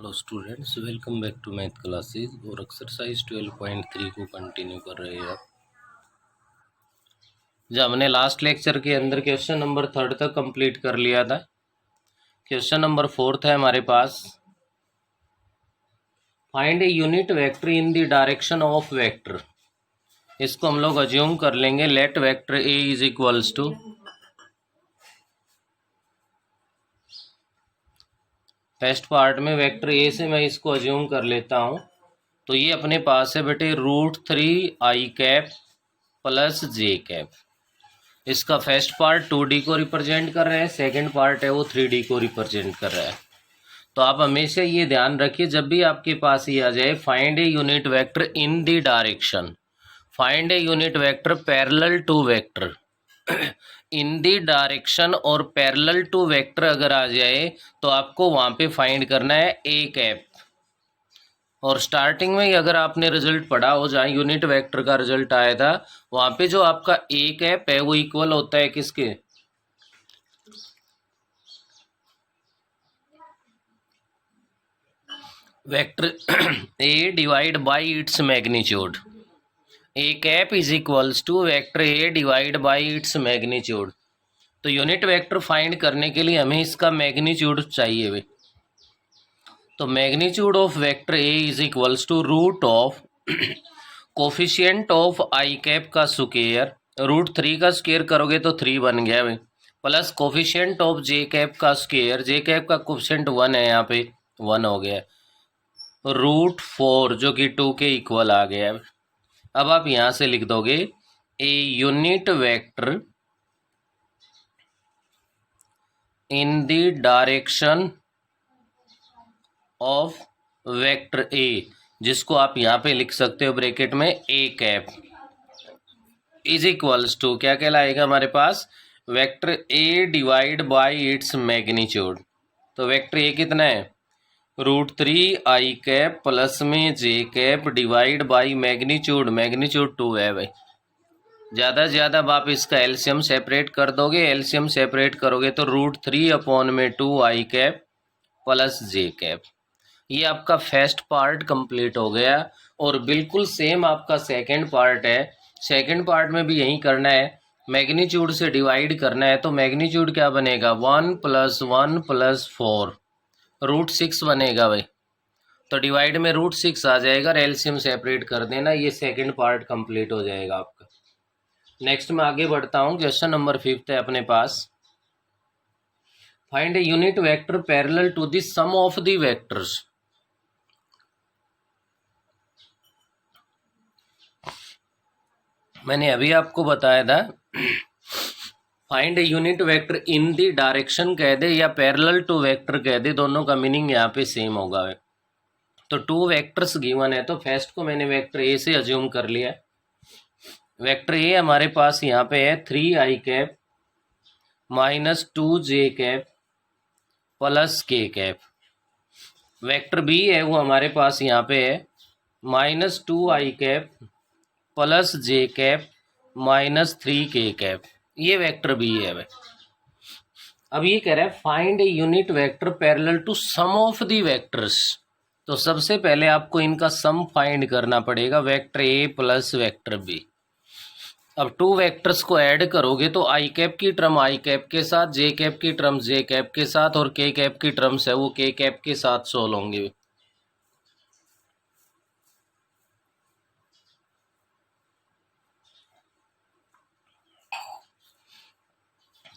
Hello students, welcome back to math classes. और exercise 12.3 को continue कर रहे हैं। जब हमने लास्ट लेक्चर के अंदर क्वेश्चन नंबर 3 तक कंप्लीट कर लिया था, क्वेश्चन नंबर 4 है हमारे पास। Find a unit vector in the direction of vector. इसको हम लोग अज्यूम कर लेंगे, let vector A is equals to, first part में वेक्टर ए से मैं इसको अज्यूम कर लेता हूँ। तो ये अपने पास है बेटे √3i प्लस j। इसका फर्स्ट पार्ट 2D को रिप्रेजेंट कर रहा है, सेकंड पार्ट है वो 3D को रिप्रेजेंट कर रहा है। तो आप हमेशा ये ध्यान रखिए, जब भी आपके पास ये आ जाए find a unit vector in the direction, find a unit vector parallel to vector in the direction और पैरेलल टू वेक्टर अगर आ जाए तो आपको वहाँ पे फाइंड करना है a। और स्टार्टिंग में ही अगर आपने रिजल्ट पढ़ा हो, जहाँ यूनिट वेक्टर का रिजल्ट आया था, वहाँ पे जो आपका a है वो इक्वल होता है किसके, vector a divide by its magnitude. a is equals to vector a divide by its magnitude. तो यूनिट वेक्टर फाइंड करने के लिए हमें इसका मैग्नीट्यूड चाहिए भाई। तो magnitude of vector A is equals to root of coefficient of i का स्क्वायर, √3 का स्क्वायर करोगे तो 3 बन गया भाई, प्लस कोफिशिएंट ऑफ j का स्क्वायर, j का कोफिशिएंट 1 है, यहाँ पे 1 हो गया, √4 जो कि 2 के इक्वल आ गया। अब आप यहाँ से लिख दोगे a unit vector in the direction of vector A, जिसको आप यहाँ पे लिख सकते हो ब्रैकेट में a इज इक्वल्स टू क्या कहलाएगा हमारे पास, vector A divide by its magnitude. तो वेक्टर ए कितना है, √3i प्लस में j divide by magnitude, magnitude 2 है भाई। ज़्यादा से ज़्यादा आप इसका एलसीएम सेपरेट कर दोगे, एलसीएम सेपरेट करोगे तो √3/2i प्लस j। ये आपका फर्स्ट पार्ट कंप्लीट हो गया। और बिल्कुल सेम आपका सेकंड पार्ट है, सेकंड पार्ट में भी यही करना है, मैग्नीट्यूड से डिवाइड करना है। तो मैग्नीट्यूड क्या बनेगा, 1 + 1 + 4 √6 बनेगा भाई। तो डिवाइड में √6 आ जाएगा, एलसीएम सेपरेट कर देना, ये सेकंड पार्ट कंप्लीट हो जाएगा आपका। नेक्स्ट में आगे बढ़ता हूँ, क्वेश्चन नंबर 5 है अपने पास। Find a unit vector parallel to the sum of the vectors. मैंने अभी आपको बताया था, find a unit vector in the direction कह दे या पैरेलल टू वेक्टर कह दे, दोनों का मीनिंग यहाँ पे सेम होगा। तो 2 वेक्टर्स गिवन है, तो फर्स्ट को मैंने वेक्टर ए से अज्यूम कर लिया। वेक्टर ए हमारे पास यहाँ पे है 3i minus 2j plus k। Vector B है वो हमारे पास यहाँ पे है -2i plus j minus 3k। ये वेक्टर बी है भाई। अब ये कह रहा है find a unit vector parallel to sum of the vectors. तो सबसे पहले आपको इनका सम फाइंड करना पड़ेगा, vector A plus vector B. अब 2 वेक्टर्स को ऐड करोगे तो i की टर्म i के साथ, j की टर्म j के साथ, और k की टर्म्स है वो k के साथ सोल्व होंगे।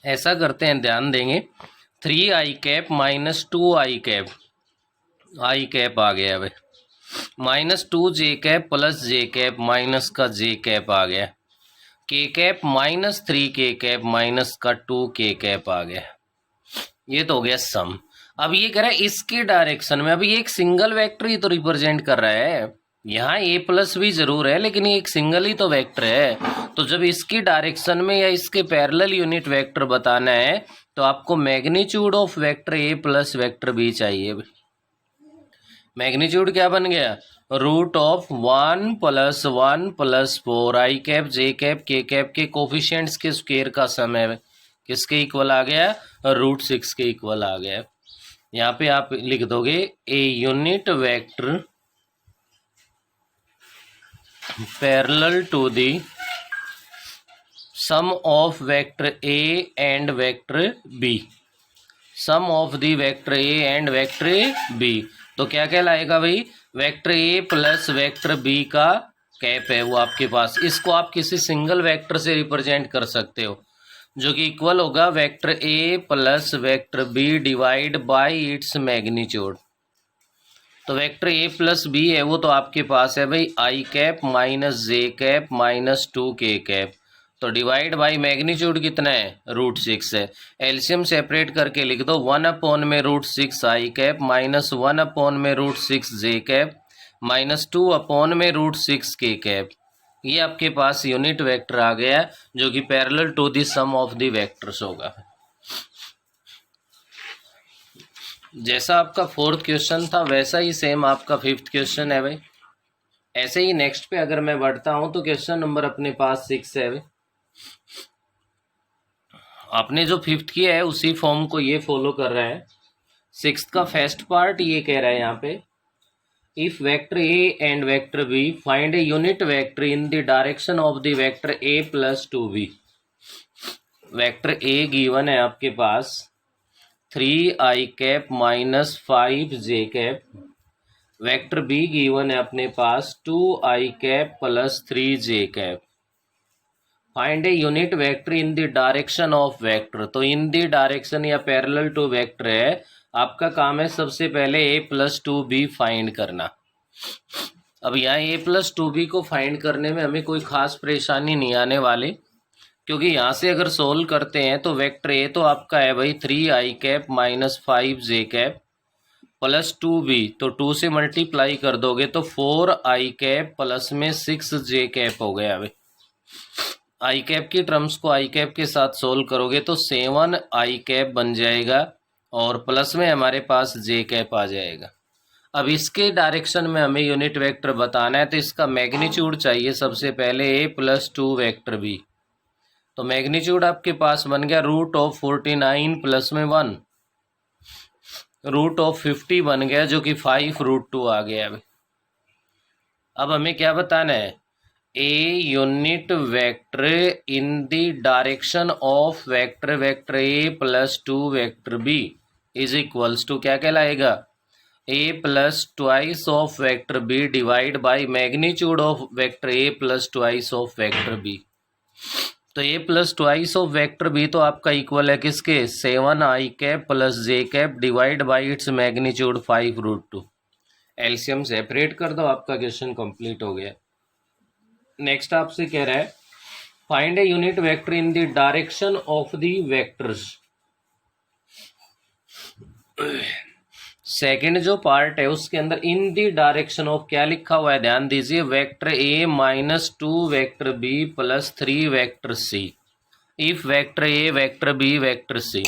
ऐसा करते हैं, ध्यान देंगे, 3i माइनस 2i आ गया भाई, -2j प्लस j माइनस का j आ गया, k माइनस 3k माइनस का 2k आ गया। ये तो हो गया सम। अब ये कह रहा है इसकी डायरेक्शन में, अभी एक सिंगल वेक्टर ही तो रिप्रेजेंट कर रहा है, यहाँ a प्लस भी जरूर है लेकिन ये एक सिंगल ही तो वेक्टर है। तो जब इसकी डायरेक्शन में या इसके पैरेलल यूनिट वेक्टर बताना है तो आपको magnitude of vector a plus vector b चाहिए। मैग्नीट्यूड क्या बन गया, √1 + 1 + 4i j k के कोफिशिएंट्स के स्क्वायर का सम है, किसके इक्वल आ गया, √6 के इक्वल आ गया। यहाँ पे आप लिख दोगे a unit vector parallel to the sum of vector A and vector B, sum of the vector A and vector B. तो क्या कहलाएगा भाई, vector A plus vector B का कैप है वो आपके पास, इसको आप किसी सिंगल वेक्टर से रिप्रेजेंट कर सकते हो, जो कि इक्वल होगा vector A plus vector B divide by its magnitude. तो वेक्टर ए प्लस बी है वो तो आपके पास है भाई I cap minus J cap minus 2k cap, तो डिवाइड बाई मैग्नीट्यूड कितना है √6 है। एलसीएम सेपरेट करके लिख दो 1/में √6 आई कैप माइनस 1/में √6 जे कैप माइनस 2/में √6 k कैप। ये आपके पास यूनिट वेक्टर आ गया जो कि parallel to the sum of the vectors होगा। जैसा आपका 4th क्वेश्चन था वैसा ही सेम आपका 5th क्वेश्चन है भाई। ऐसे ही नेक्स्ट पे अगर मैं बढ़ता हूं तो क्वेश्चन नंबर अपने पास 6 है भाई। आपने जो 5th किया है उसी फॉर्म को ये फॉलो कर रहा है। 6th का फर्स्ट पार्ट ये कह रहा है यहाँ पे, if vector A and vector B find a unit vector in the direction of the vector A plus 2b। Vector A given है आपके पास 3i cap minus 5j cap, vector B given है अपने पास 2i cap plus 3j cap. Find a unit vector in the direction of vector. तो in the direction या parallel to vector है, आपका काम है सबसे पहले a प्लस 2b फाइंड करना। अब यहाँ a प्लस 2b को फाइंड करने में हमें कोई खास परेशानी नहीं आने वाली, क्योंकि यहाँ से अगर सोल्व करते हैं तो वेक्टर ए तो आपका है भाई 3i cap minus 5j cap plus 2b, तो 2 से मल्टीप्लाई कर दोगे तो 4i कैप प्लस में 6j कैप हो गया भाई। आई कैप की टर्म्स को आई कैप के साथ सोल्व करोगे तो 7i कैप बन जाएगा और प्लस में हमारे पास j कैप आ जाएगा। अब इसके डायरेक्शन में हमें यूनिट वेक्टर बताना है, तो इसका मैग्नीट्यूड चाहिए सबसे पहले a प्लस 2 वेक्टर b। तो मैग्नीट्यूड आपके पास बन गया √49 प्लस में 1, √50 बन गया जो कि 5√2 आ गया। अब हमें क्या बताना है, a unit vector in the direction of vector vector A plus 2 vector B is equals to क्या कहलाएगा, a plus twice of vector B divide by magnitude of vector A plus twice of vector B. तो a plus twice of vector B तो आपका equal है किसके, 7i cap plus j cap divide by its magnitude 5√2। LCM separate कर दो, आपका question complete हो गया। नेक्स्ट आपसे कह रहा है find a unit vector in the direction of the vectors. Second जो पार्ट है उसके अंदर इन द डायरेक्शन ऑफ क्या लिखा हुआ है, ध्यान दीजिए, vector A minus 2 vector B plus 3 vector C. If vector A vector B vector C,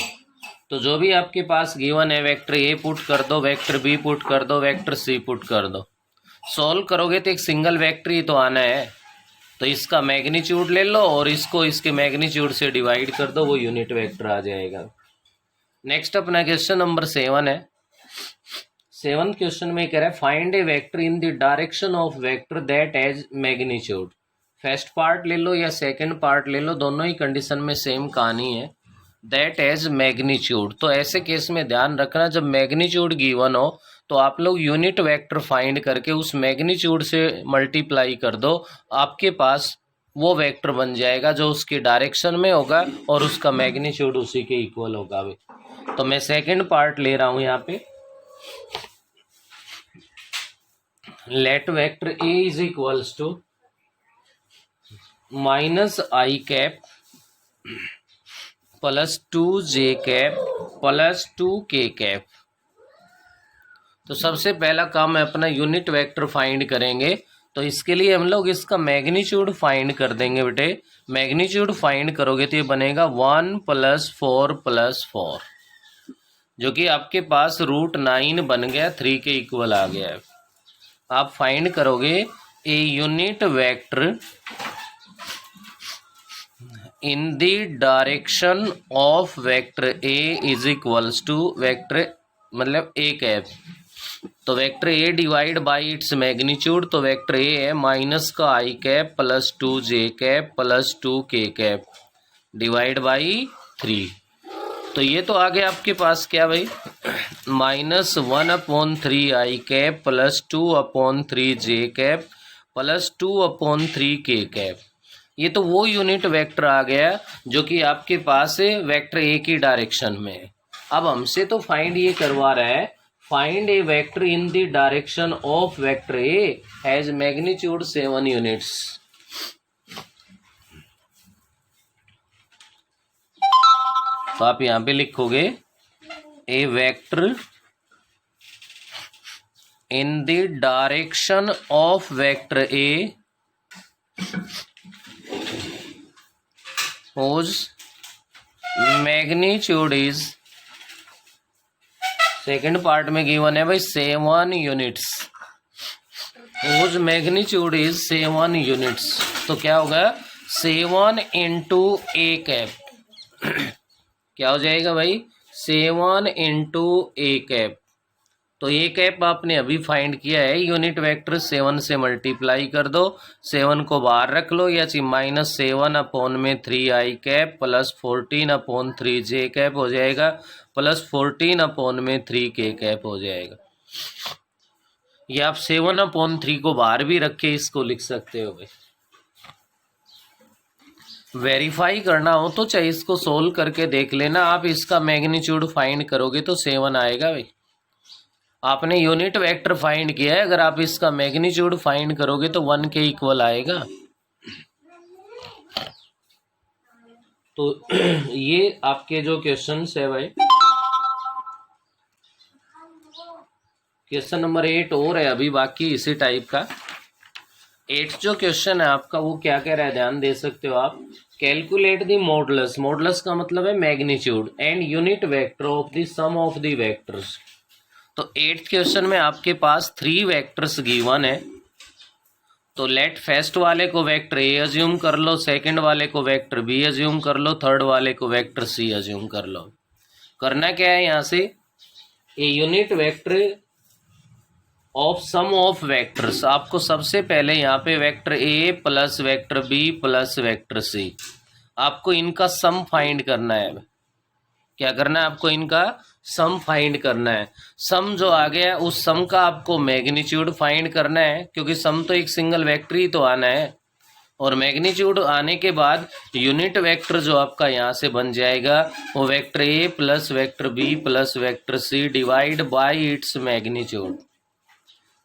तो जो भी आपके पास गिवन है वेक्टर ए पुट कर दो, वेक्टर बी पुट कर दो, वेक्टर सी पुट कर दो। सॉल्व करोगे तो एक सिंगल वेक्टर ही तो आना है, तो इसका मैग्नीट्यूड ले लो और इसको इसके मैग्नीट्यूड से डिवाइड कर दो, वो यूनिट वेक्टर आ जाएगा। नेक्स्ट अपना क्वेश्चन नंबर 7 है। 7th क्वेश्चन में कह रहा है find a vector in the direction of vector that has magnitude. First part ले लो या सेकंड पार्ट ले लो, दोनों ही कंडीशन में सेम कहानी है, दैट हैज मैग्नीट्यूड। तो ऐसे केस में ध्यान रखना जब मैग्नीट्यूड गिवन हो तो आप लोग यूनिट वेक्टर फाइंड करके उस मैग्नीट्यूड से मल्टीप्लाई कर दो, आपके पास वो वेक्टर बन जाएगा जो उसकी डायरेक्शन में होगा और उसका मैग्नीट्यूड उसी के इक्वल होगा। तो मैं सेकंड पार्ट ले रहा हूं यहाँ पे, let vector A is equals to minus I cap plus 2j cap plus 2k cap. तो सबसे पहला काम है अपना यूनिट वेक्टर फाइंड करेंगे, तो इसके लिए हम लोग इसका मैग्नीट्यूड फाइंड कर देंगे बेटे। मैग्नीट्यूड फाइंड करोगे तो ये बनेगा 1 + 4 + 4, जो कि आपके पास √9 बन गया, 3 के इक्वल आ गया है। आप फाइंड करोगे a unit vector in the direction of vector A is equals to vector मतलब ए कैप, तो vector A divide by its magnitude, तो वेक्टर ए है माइनस का I cap plus 2 J cap plus 2 K cap divide by 3। तो ये तो आ गया आपके पास क्या भाई, -1/3 आई कैप प्लस 2/3 जे कैप प्लस 2/3 के कैप। ये तो वो यूनिट वेक्टर आ गया जो कि आपके पास वेक्टर ए की डायरेक्शन में है। अब हमसे तो फाइंड ये करवा रहा है, find a vector in the direction of vector A has magnitude 7 units. तो आप यहां पे लिखोगे a vector in the direction of vector A whose magnitude is, second part में गिवन है भाई 7 units, whose magnitude is 7 units. तो क्या होगा 7 इंटू ए कैप, क्या हो जाएगा भाई 7 इंटू ए कैप। तो ए कैप आपने अभी फाइंड किया है, यूनिट वेक्टर 7 से मल्टीप्लाई कर दो, 7 को बाहर रख लो, या -7/3 आई कैप प्लस 14/3 जे कैप हो जाएगा प्लस 14/3 के कैप हो जाएगा। या आप 7/3 को बाहर भी रख के इसको लिख सकते हो भाई। वेरीफाई करना हो तो चाहे इसको सोल्व करके देख लेना, आप इसका मैग्नीट्यूड फाइंड करोगे तो 7 आएगा भाई। आपने यूनिट वेक्टर फाइंड किया है, अगर आप इसका मैग्नीट्यूड फाइंड करोगे तो 1 के इक्वल आएगा। तो ये आपके जो क्वेश्चंस है भाई, क्वेश्चन नंबर 8 और है अभी बाकी इसी टाइप का। 8 जो क्वेश्चन है आपका वो क्या कह रहा है, ध्यान दे सकते हो आप। कैलकुलेट द मॉडुलस, मॉडुलस का मतलब है magnitude and unit vector of the sum of the vectors. तो 8th क्वेश्चन में आपके पास 3 वेक्टर्स गिवन है। तो लेट फर्स्ट वाले को वेक्टर ए अज्यूम कर लो, सेकंड वाले को वेक्टर बी अज्यूम कर लो, थर्ड वाले को वेक्टर सी अज्यूम कर लो। करना क्या है यहाँ से, a unit vector of sum of vectors, आपको सबसे पहले यहाँ पे vector A plus vector B plus vector C, आपको इनका सम फाइंड करना है। क्या करना है आपको, इनका सम फाइंड करना है। सम जो आ गया उस सम का आपको मैग्नीट्यूड फाइंड करना है, क्योंकि सम तो एक सिंगल वेक्टर ही तो आना है। और मैग्नीट्यूड आने के बाद यूनिट वेक्टर जो आपका यहाँ से बन जाएगा वो vector A plus vector B plus vector C divide by its magnitude.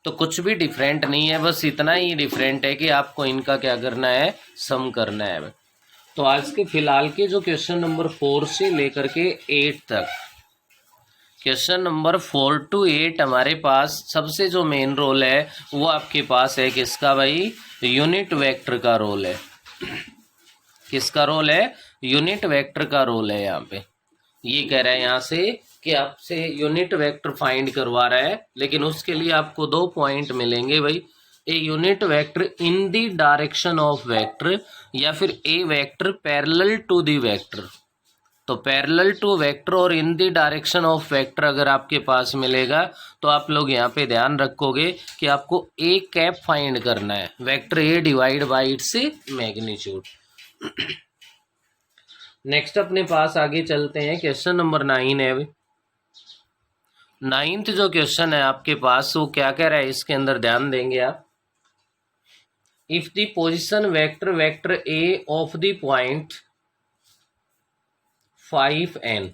तो कुछ भी डिफरेंट नहीं है, बस इतना ही डिफरेंट है कि आपको इनका क्या करना है, सम करना है। तो आज के फिलहाल के जो क्वेश्चन नंबर 4 से लेकर के 8 तक, क्वेश्चन नंबर 4 to 8 हमारे पास सबसे जो मेन रोल है वो आपके पास है किसका भाई, यूनिट वेक्टर का रोल है। किसका रोल है, यूनिट वेक्टर का रोल है। यहाँ पे ये कह रहा है यहाँ से कि आपसे यूनिट वेक्टर फाइंड करवा रहा है, लेकिन उसके लिए आपको 2 पॉइंट मिलेंगे भाई। A unit vector in the direction of vector, या फिर a vector parallel to the vector. तो पैरेलल टू वेक्टर और in the direction of vector अगर आपके पास मिलेगा तो आप लोग यहाँ पे ध्यान रखोगे कि आपको ए कैप फाइंड करना है, vector A divide by its magnitude. Next अपने पास आगे चलते हैं, क्वेश्चन नंबर 9 है भाई। 9th जो क्वेश्चन है आपके पास वो क्या कह रहा है, इसके अंदर ध्यान देंगे आप। If the position vector vector A of the point 5n,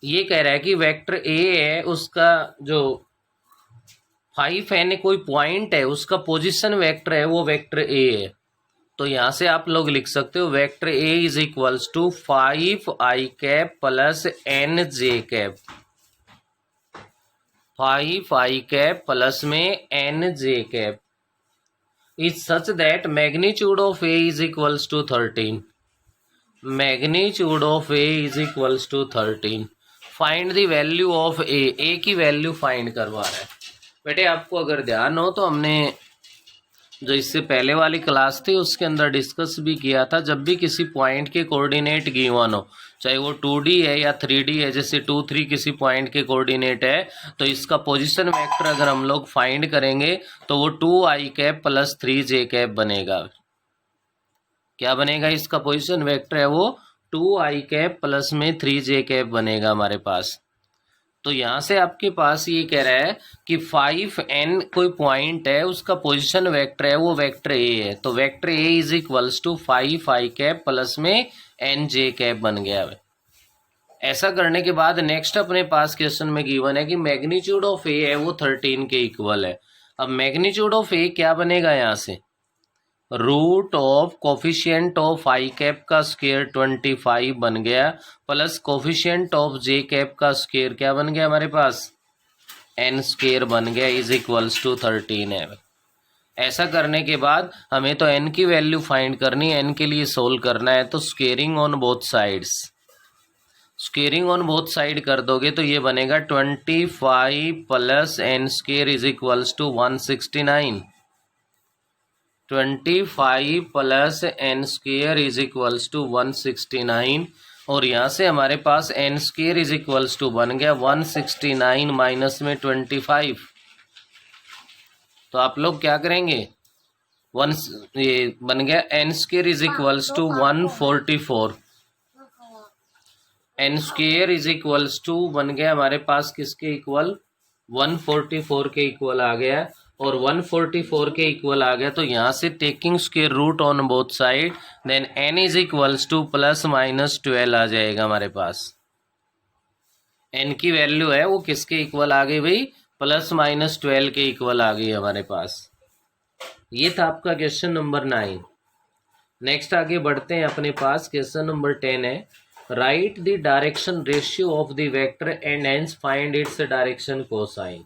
ये कह रहा है कि वेक्टर ए है उसका जो 5n कोई पॉइंट है, उसका पोजीशन वेक्टर है वो वेक्टर ए है। तो यहां से आप लोग लिख सकते हो vector A is equals to 5i cap plus n j cap, 5i cap plus में n j cap is such that magnitude of A is equals to 13। Magnitude of A is equals to 13। Find the value of A की value find करवा रहा है। बेटे आपको अगर ध्यान हो तो हमने जो इससे पहले वाली क्लास थी उसके अंदर डिस्कस भी किया था, जब भी किसी पॉइंट के कोऑर्डिनेट गिवन हो चाहे वो 2D है या 3D है, जैसे 2 3 किसी पॉइंट के कोऑर्डिनेट है, तो इसका पोजीशन वेक्टर अगर हम लोग फाइंड करेंगे तो वो 2i cap plus 3j cap बनेगा। क्या बनेगा? इसका पोजीशन वेक्टर है वो 2i कैप प्लस में 3j कैप बनेगा हमारे पास। तो यहाँ से आपके पास ये कह रहा है कि 5n कोई पॉइंट है, उसका पोजीशन वेक्टर है वो वेक्टर ए है, तो vector A is equals to 5i cap plus में nj कैप बन गया है। ऐसा करने के बाद नेक्स्ट अपने पास क्वेश्चन में गिवन है कि मैग्नीट्यूड ऑफ ए है वो 13 के इक्वल है। अब मैग्नीट्यूड ऑफ ए क्या बनेगा? यहाँ से root of coefficient of I cap का स्क्वायर 25 बन गया, plus coefficient of J cap का स्क्वायर क्या बन गया हमारे पास? एन स्क्वायर बन गया, इज इक्वल्स टू 13 है। ऐसा करने के बाद हमें तो एन की वैल्यू फाइंड करनी है, एन के लिए सोल्व करना है, तो squaring on both sides, squaring on both side कर दोगे तो ये बनेगा 25 plus n square is equals to 169। 25 plus n square is equals to 169, और यहाँ से हमारे पास n square is equals to बन गया 169 माइनस में 25। तो आप लोग क्या करेंगे? ये बन गया N square is equals to 144। N square is equals to बन गया हमारे पास किसके इक्वल? 144 के इक्वल आ गया, और 144 के इक्वल आ गया तो यहाँ से taking square root on both side, then n is equals to plus minus 12 आ जाएगा हमारे पास। n की वैल्यू है वो किसके इक्वल आ गई भाई? प्लस माइनस 12 के इक्वल आ गई हमारे पास। ये था आपका क्वेश्चन नंबर 9। नेक्स्ट आगे बढ़ते हैं अपने पास, क्वेश्चन नंबर 10 है write the direction ratio of the vector and hence find its direction cosine.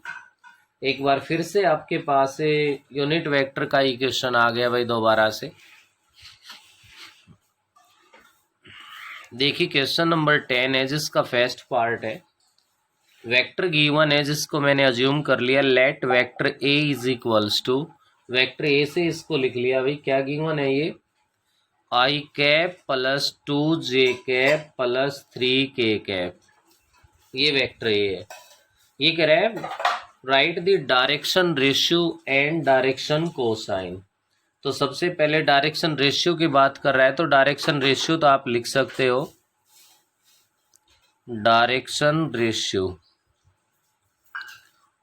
एक बार फिर से आपके पास यूनिट वेक्टर का ही क्वेश्चन आ गया भाई दोबारा से। देखिए क्वेश्चन नंबर 10 है जिसका फर्स्ट पार्ट है, वेक्टर गिवन है जिसको मैंने अज्यूम कर लिया let vector A is equals to, vector A से इसको लिख लिया भाई, क्या गिवन है ये? I cap plus 2j cap plus 3k cap, ये वेक्टर ए है। ये कह रहा है write the direction ratio and direction cosine. तो सबसे पहले डायरेक्शन रेशियो की बात कर रहा है, तो डायरेक्शन रेशियो तो आप लिख सकते हो, डायरेक्शन रेशियो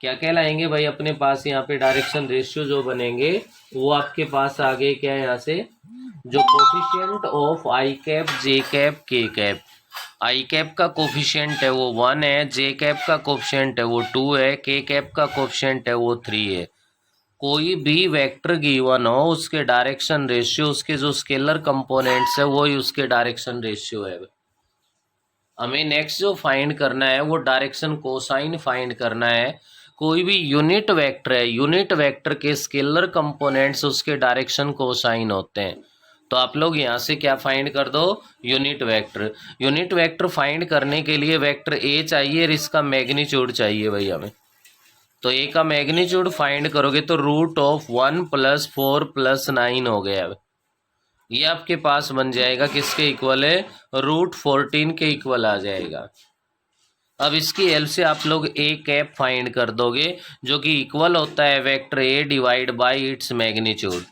क्या कहलाएंगे भाई अपने पास? यहाँ पे डायरेक्शन रेशियो जो बनेंगे वो आपके पास आ गए क्या? यहाँ से जो coefficient of I cap J cap के कैप, आई कैप का कोफिशिएंट है वो 1 है, जे कैप का कोफिशिएंट है वो 2 है, के कैप का कोफिशिएंट है वो 3 है। कोई भी वेक्टर गिवन हो उसके डायरेक्शन रेशियो, उसके जो स्केलर कंपोनेंट्स है वो ही उसके डायरेक्शन रेशियो है। हमें नेक्स्ट जो फाइंड करना है वो डायरेक्शन कोसाइन फाइंड करना है। कोई भी यूनिट वेक्टर है, यूनिट वेक्टर के स्केलर कंपोनेंट्स उसके डायरेक्शन कोसाइन होते हैं। तो आप लोग यहाँ से क्या फाइंड कर दो? Unit vector. Unit vector find करने के लिए वेक्टर ए चाहिए और इसका मैग्नीट्यूड चाहिए भाई हमें। तो ए का मैग्नीट्यूड फाइंड करोगे तो रूट ऑफ 1 प्लस 4 प्लस 9 हो गया। ये आपके पास बन जाएगा किसके इक्वल है? रूट 14 के इक्वल आ जाएगा। अब इसकी हेल्प से आप लोग ए कैप फाइंड कर दोगे जो कि इक्वल होता है vector A divide by its magnitude.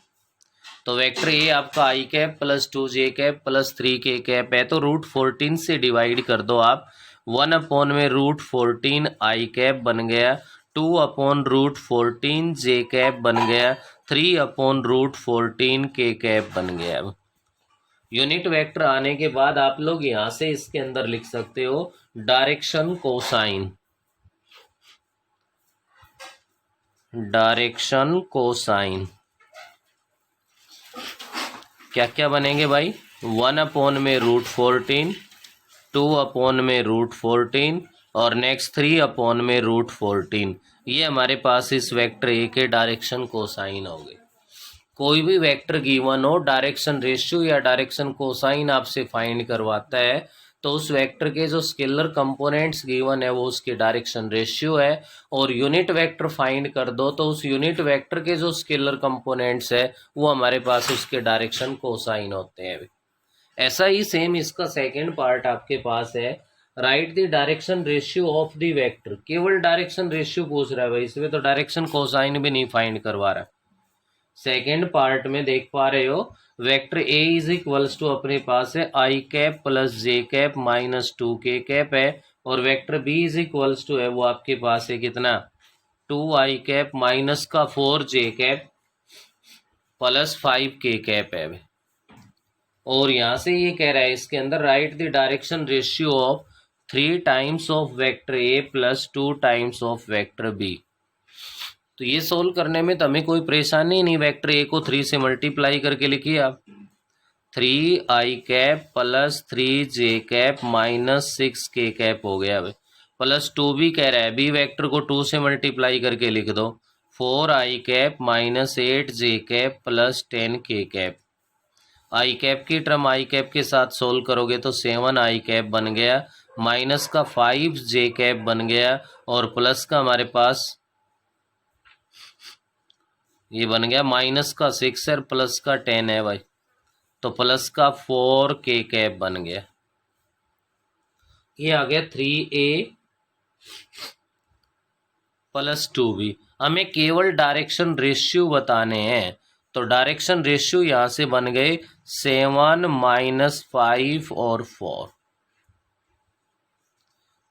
तो वेक्टर ए आपका i cap plus 2j cap plus 3k cap है, तो रूट 14 से डिवाइड कर दो आप। 1 अपॉन में रूट 14 आई कैप बन गया, 2 अपॉन रूट 14 जे कैप बन गया, 3 अपॉन रूट 14 के कैप बन गया। यूनिट वेक्टर आने के बाद आप लोग यहाँ से इसके अंदर लिख सकते हो डायरेक्शन कोसाइन, डायरेक्शन कोसाइन क्या क्या बनेंगे भाई? 1 अपॉन में रूट 14, 2 अपॉन में रूट 14 और नेक्स्ट 3 अपॉन में रूट 14। ये हमारे पास इस वेक्टर ए के डायरेक्शन कोसाइन हो गए। कोई भी वेक्टर गिवन हो, डायरेक्शन रेशियो या डायरेक्शन कोसाइन आपसे फाइंड करवाता है तो उस वेक्टर के जो स्केलर कंपोनेंट्स गिवन है वो उसके डायरेक्शन रेशियो है, और यूनिट वेक्टर फाइंड कर दो तो उस यूनिट वेक्टर के जो स्केलर कंपोनेंट्स है वो हमारे पास उसके डायरेक्शन कोसाइन होते हैं। ऐसा ही सेम इसका सेकंड पार्ट आपके पास है, write the direction ratio of the vector. केवल डायरेक्शन रेशियो पूछ रहा है भाई, इसमें तो डायरेक्शन कोसाइन भी नहीं फाइंड करवा रहा है। सेकेंड पार्ट में देख पा रहे हो, vector A is equals to अपने पास है I cap plus J cap minus 2k cap है, और vector B is equals to है वो आपके पास है कितना, 2i कैप माइनस का 4j cap plus 5k cap है। और यहाँ से ये कह रहा है इसके अंदर write the direction ratio of 3 times of vector A plus 2 times of vector B. तो ये सोल्व करने में तो हमें कोई परेशानी नहीं, वेक्टर ए को 3 से मल्टीप्लाई करके लिखिए आप, 3i cap plus 3j cap minus 6k cap हो गया भाई, प्लस 2 भी कह रहा है, बी वेक्टर को 2 से मल्टीप्लाई करके लिख दो, 4i cap minus 8j cap plus 10k cap. I cap की टर्म आई कैप के साथ सोल्व करोगे तो 7i कैप बन गया, माइनस का 5j कैप बन गया, और प्लस का हमारे पास ये बन गया माइनस का 6 है, प्लस का 10 है भाई, तो प्लस का 4k कैप बन गया। ये आ गया 3a प्लस 2b। हमें केवल डायरेक्शन रेशियो बताने हैं, तो डायरेक्शन रेशियो यहाँ से बन गए 7 माइनस 5 और 4।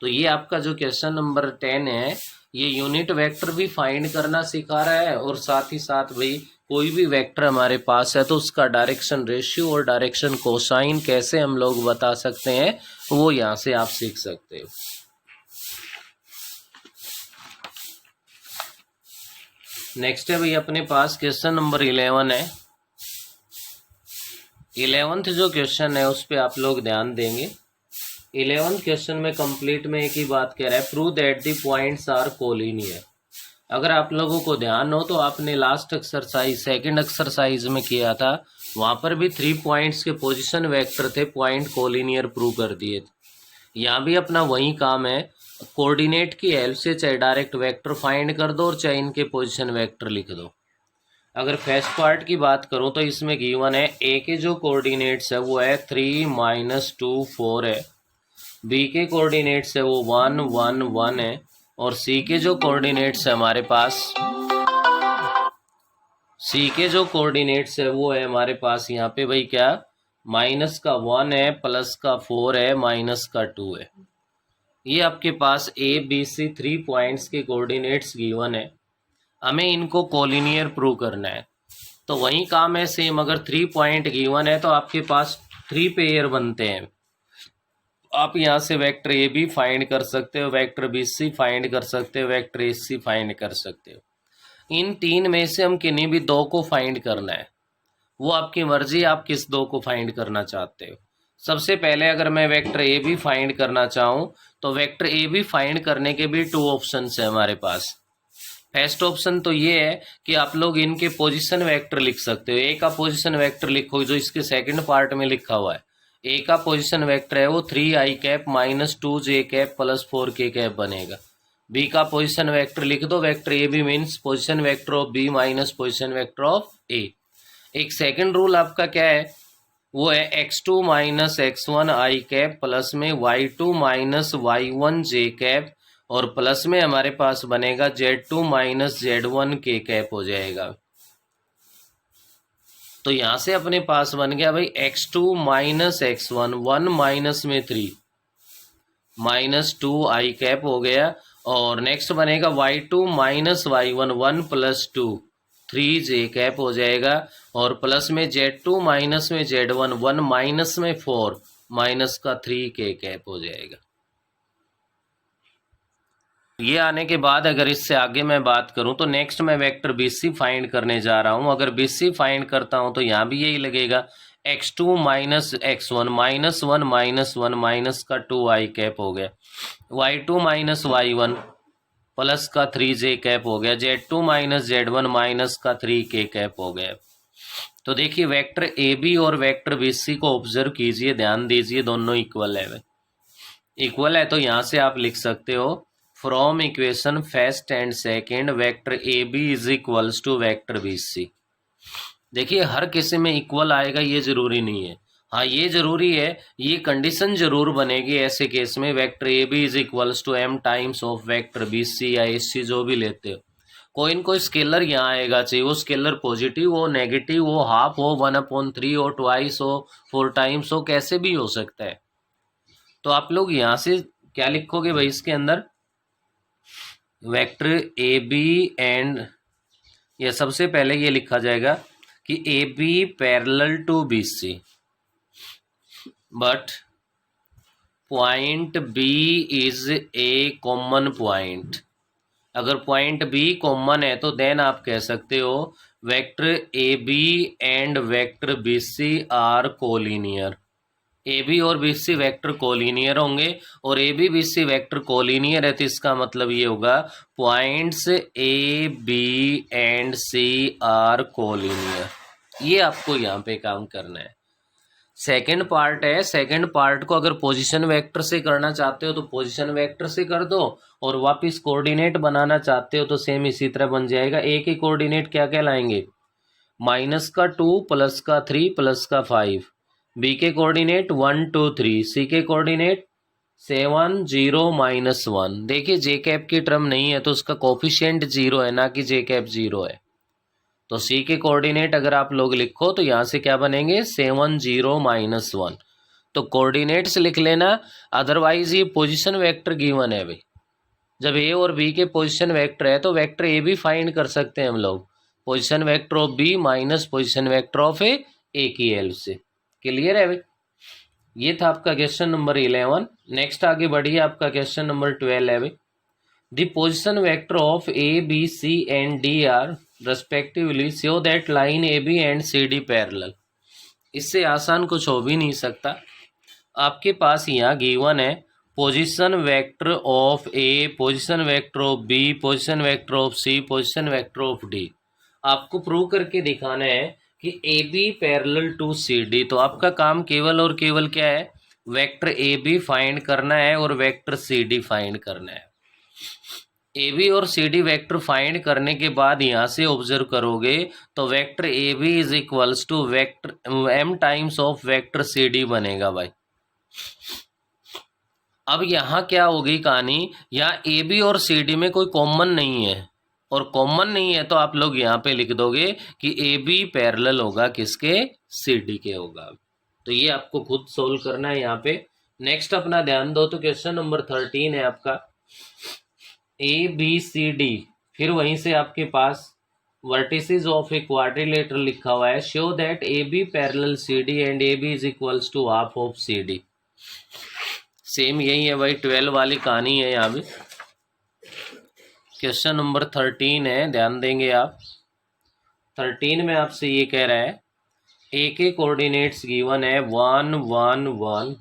तो ये आपका जो क्वेश्चन नंबर 10 है, ये यूनिट वेक्टर भी फाइंड करना सिखा रहा है, और साथ ही साथ भाई कोई भी वेक्टर हमारे पास है तो उसका डायरेक्शन रेशियो और डायरेक्शन कोसाइन कैसे हम लोग बता सकते हैं वो यहाँ से आप सीख सकते हो। नेक्स्ट है भाई अपने पास क्वेश्चन नंबर 11 है। 11th जो क्वेश्चन है उस पर आप लोग ध्यान देंगे। 11th क्वेश्चन में कंप्लीट में एक ही बात कह रहा है, prove that the points are collinear. अगर आप लोगों को ध्यान हो तो आपने लास्ट एक्सरसाइज सेकंड एक्सरसाइज में किया था, वहाँ पर भी 3 पॉइंट्स के पोजीशन वेक्टर थे, पॉइंट कोलिनियर प्रूव कर दिए थे। यहाँ भी अपना वही काम है, कोऑर्डिनेट की हेल्प से चाहे डायरेक्ट वेक्टर फाइंड कर दो और चाहे इनके पोजीशन वेक्टर लिख दो। अगर फर्स्ट पार्ट की बात करूँ तो इसमें गिवन है ए के जो कोऑर्डिनेट्स है वो है 3 माइनस 2 4 है, बी के कोऑर्डिनेट्स है वो 1 1 1 है, और सी के जो कोऑर्डिनेट्स है हमारे पास, सी के जो कोऑर्डिनेट्स है वो है हमारे पास यहाँ पे भाई क्या, माइनस का 1 है, प्लस का 4 है, माइनस का 2 है। ये आपके पास ए बी सी 3 पॉइंट्स के कोऑर्डिनेट्स गिवन है, हमें इनको कोलिनियर प्रूव करना है। तो वही काम है सेम, अगर 3 पॉइंट गिवन है तो आपके पास 3 पेयर बनते हैं। आप यहाँ से वेक्टर ए बी फाइंड कर सकते हो, वेक्टर बी सी फाइंड कर सकते हो, वेक्टर ए सी फाइंड कर सकते हो। इन 3 में से हम किन्हीं भी 2 को फाइंड करना है, वो आपकी मर्जी, आप किस 2 को फाइंड करना चाहते हो। सबसे पहले अगर मैं वेक्टर ए बी फाइंड करना चाहूँ तो वेक्टर ए बी फाइंड करने के भी 2 ऑप्शन है हमारे पास। फर्स्ट ऑप्शन तो ये है कि आप लोग इनके पोजीशन वेक्टर लिख सकते हो। ए का पोजीशन वेक्टर लिखो जो इसके सेकंड पार्ट में लिखा हुआ है, ए का पोजीशन वेक्टर है वो 3i cap minus 2j cap plus 4k cap बनेगा। बी का पोजीशन वेक्टर लिख दो, vector A B means position vector of B minus position vector of A. एक सेकंड रूल आपका क्या है, वो है x2 minus x1 i cap plus में y2 minus y1 j cap, और प्लस में हमारे पास बनेगा z2 minus z1 k cap हो जाएगा। तो यहाँ से अपने पास बन गया भाई x2 माइनस x1 1 माइनस में 3 माइनस 2i कैप हो गया, और नेक्स्ट बनेगा y2 minus y1 1 plus 2 3j cap हो जाएगा, और प्लस में z2 माइनस में z1 1 माइनस में 4 माइनस का 3k कैप हो जाएगा। ये आने के बाद अगर इससे आगे मैं बात करूं तो नेक्स्ट मैं वेक्टर BC फाइंड करने जा रहा हूं। अगर BC फाइंड करता हूं तो यहाँ भी यही लगेगा x2 minus x1 minus 1 minus 1 minus का 2i कैप हो गया, y2 माइनस y1 प्लस का 3j कैप हो गया, z2 माइनस z1 माइनस का 3k कैप हो गया। तो देखिए वेक्टर AB और वेक्टर BC को ऑब्जर्व कीजिए, ध्यान दीजिए, दोनों इक्वल है। इक्वल है तो यहाँ से आप लिख सकते हो from equation first and second vector A B is equals to vector BC। देखिए हर किसी में इक्वल आएगा ये जरूरी नहीं है, हाँ ये जरूरी है, ये कंडीशन जरूर बनेगी ऐसे केस में, vector A B is equals to M times of vector B C या एस सी जो भी लेते हो, कोई न कोई स्केलर यहाँ आएगा, चाहिए वो स्केलर पॉजिटिव हो, नेगेटिव हो, हाफ हो, 1/3 हो, ट्वाइस हो, 4 टाइम्स हो, कैसे भी हो सकता है। तो आप लोग यहाँ से क्या लिखोगे भाई, इसके अंदर वेक्टर ए बी एंड, ये सबसे पहले ये लिखा जाएगा कि A B parallel to B C but point B is a common point. अगर पॉइंट बी कॉमन है तो देन आप कह सकते हो vector A B and vector B C are collinear. A B और बी सी वेक्टर कोलिनियर होंगे, और A B B C vector collinear है तो इसका मतलब ये होगा points A B and C are collinear. ये आपको यहाँ पे काम करना है। सेकंड पार्ट है, सेकंड पार्ट को अगर पोजीशन वेक्टर से करना चाहते हो तो पोजीशन वेक्टर से कर दो, और वापस कोऑर्डिनेट बनाना चाहते हो तो सेम इसी तरह बन जाएगा। ए के कोऑर्डिनेट क्या क्या लाएंगे, -2 +3 +5। बी के कोऑर्डिनेट 1 2 3। सी के कोऑर्डिनेट 7 0 -1। देखिए जे कैप की टर्म नहीं है तो उसका कोफिशिएंट 0 है, ना कि जे कैप 0 है। तो सी के कोऑर्डिनेट अगर आप लोग लिखो तो यहाँ से क्या बनेंगे 7 0 -1। तो कोऑर्डिनेट्स लिख लेना, अदरवाइज ये पोजीशन वेक्टर गिवन है भाई। जब ए और बी के पोजीशन वेक्टर है तो वेक्टर ए भी फाइंड कर सकते हैं हम लोग, position vector of B minus position vector of A की हेल्प से। क्लियर है भाई। ये था आपका क्वेश्चन नंबर 11। नेक्स्ट आगे बढ़िए, आपका क्वेश्चन नंबर 12 है भाई। The position vector of A, B, C and D are respectively show that line AB and CD parallel। इससे आसान कुछ हो भी नहीं सकता। आपके पास यहाँ गिवन है position vector of A, position vector of B, position vector of C, position vector of D. आपको प्रूव करके दिखाना है कि A B parallel to C D. तो आपका काम केवल और केवल क्या है, वेक्टर ए बी फाइंड करना है और वेक्टर सी डी फाइंड करना है। ए बी और सी डी वेक्टर फाइंड करने के बाद यहाँ से ऑब्जर्व करोगे तो vector A B is equals to vector M times of vector C D बनेगा भाई। अब यहाँ क्या होगी कहानी, यहाँ ए बी और सी डी में कोई कॉमन नहीं है, और कॉमन नहीं है तो आप लोग यहाँ पे लिख दोगे कि ए बी पैरेलल होगा किसके, सी डी के होगा। तो ये आपको खुद सोल्व करना है यहाँ पे। नेक्स्ट अपना ध्यान दो तो क्वेश्चन नंबर 13 है आपका, ए बी सी डी, फिर वहीं से आपके पास वर्टिसेस ऑफ ए क्वाड्रिलेटरल लिखा हुआ है, show that A B parallel C D and A B is equals to half of C D. Same यही है भाई, 12 वाली कहानी है यहाँ भी। क्वेश्चन नंबर 13 है, ध्यान देंगे आप। 13 में आपसे ये कह रहा है ए के कोऑर्डिनेट्स गिवन है 1 1 1,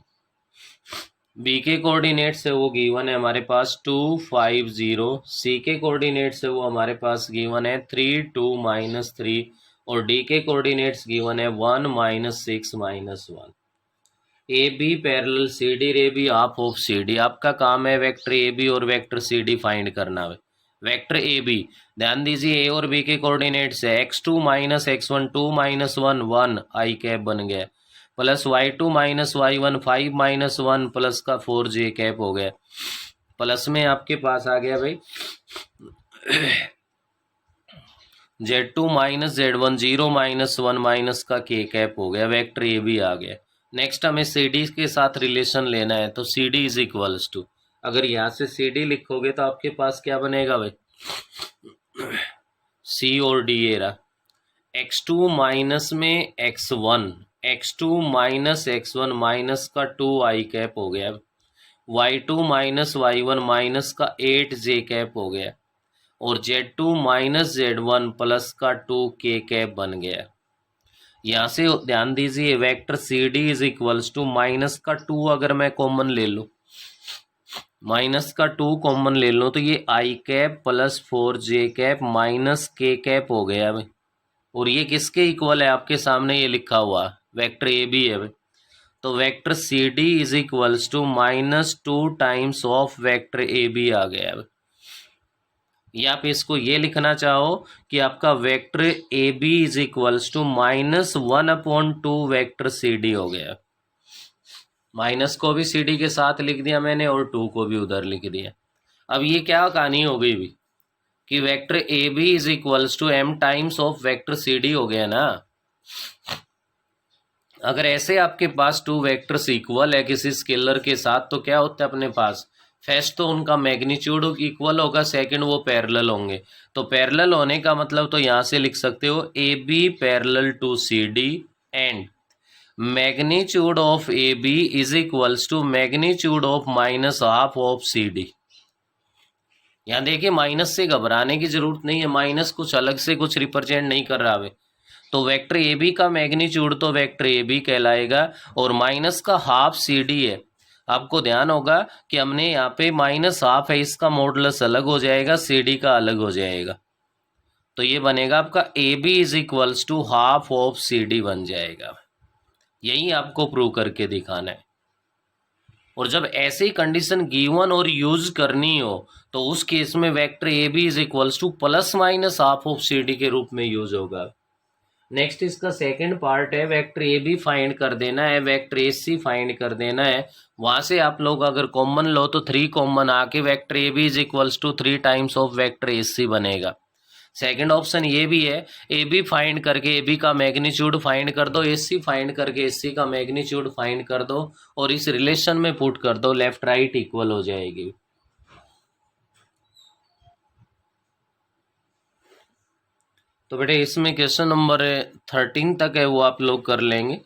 बी के कोऑर्डिनेट से वो गिवन है हमारे पास 2 5 0, सी के कोऑर्डिनेट से वो हमारे पास गिवन है 3 2 -3, और डी के कोऑर्डिनेट्स गिवन है 1 -6 -1। A B parallel C D, A B half of C D. आपका काम है वेक्टर ए बी और वेक्टर सी डी फाइंड करना है। वेक्टर ए बी, ध्यान दीजिए ए और बी के कोऑर्डिनेट्स है x2 -x1 2 -1 1 आई कैप बन गया, प्लस y2 -y1 5 -1 प्लस का 4 जे कैप हो गया, प्लस में आपके पास आ गया भाई z2 -z1 0 -1 माइनस का k कैप हो गया, वेक्टर ए बी आ गया। नेक्स्ट हमें सी डी के साथ रिलेशन लेना है, तो C D is equals to, अगर यहाँ से सी डी लिखोगे तो आपके पास क्या बनेगा भाई, सी और डी ये रहा, x2 माइनस में x1, x2 -x1 माइनस का 2 आई कैप हो गया, y2 -y1 माइनस का 8 जे कैप हो गया, और z2 -z1 प्लस का 2 k कैप बन गया। यहाँ से ध्यान दीजिए vector C D is equals to minus का 2, अगर मैं कॉमन ले लूँ, माइनस का 2 कॉमन ले लो तो ये i cap plus 4 J cap minus के कैप हो गया भाई, और ये किसके इक्वल है, आपके सामने ये लिखा हुआ वेक्टर ए बी है भाई। तो vector C D is equals to -2 times of vector A B आ गया भाई। या आप इसको ये लिखना चाहो कि आपका vector A B is equals to -1/2 vector C D हो गया। माइनस को भी सी डी के साथ लिख दिया मैंने और 2 को भी उधर लिख दिया। अब ये क्या कहानी हो गई भी कि vector A B is equals to m times of vector C D हो गया ना। अगर ऐसे आपके पास 2 वेक्टर्स इक्वल है किसी स्केलर के साथ तो क्या होता है अपने पास, फर्स्ट तो उनका मैग्नीट्यूड इक्वल होगा, सेकंड वो पैरेलल होंगे। तो पैरेलल होने का मतलब तो यहाँ से लिख सकते हो A B parallel to C D and magnitude of A B is equals to magnitude of -1/2 of C D. यहाँ देखिए माइनस से घबराने की जरूरत नहीं है, माइनस कुछ अलग से कुछ रिप्रेजेंट नहीं कर रहा है। तो वेक्टर ए बी का मैग्नीट्यूड तो वेक्टर ए बी कहलाएगा और माइनस का हाफ सी डी है। आपको ध्यान होगा कि हमने यहाँ पे -1/2 है, इसका मॉडुलस अलग हो जाएगा, सी डी का अलग हो जाएगा। तो ये बनेगा आपका A B is equals to half of C D बन जाएगा। यही आपको प्रूव करके दिखाना है। और जब ऐसी कंडीशन गिवन और यूज करनी हो तो उस केस में vector A B is equals to +- of C D के रूप में यूज होगा। नेक्स्ट इसका सेकंड पार्ट है, वेक्टर ए बी फाइंड कर देना है, वेक्टर ए सी फाइंड कर देना है। वहां से आप लोग अगर कॉमन लो तो 3 कॉमन आके vector A B is equals to 3 times of vector A C बनेगा। सेकंड ऑप्शन ये भी है, ए बी फाइंड करके ए बी का मैग्नीट्यूड फाइंड कर दो, ए सी फाइंड करके ए सी का मैग्नीट्यूड फाइंड कर दो और इस रिलेशन में पुट कर दो, लेफ्ट राइट इक्वल हो जाएगी। तो बेटे इसमें क्वेश्चन नंबर 13 तक है वो आप लोग कर लेंगे।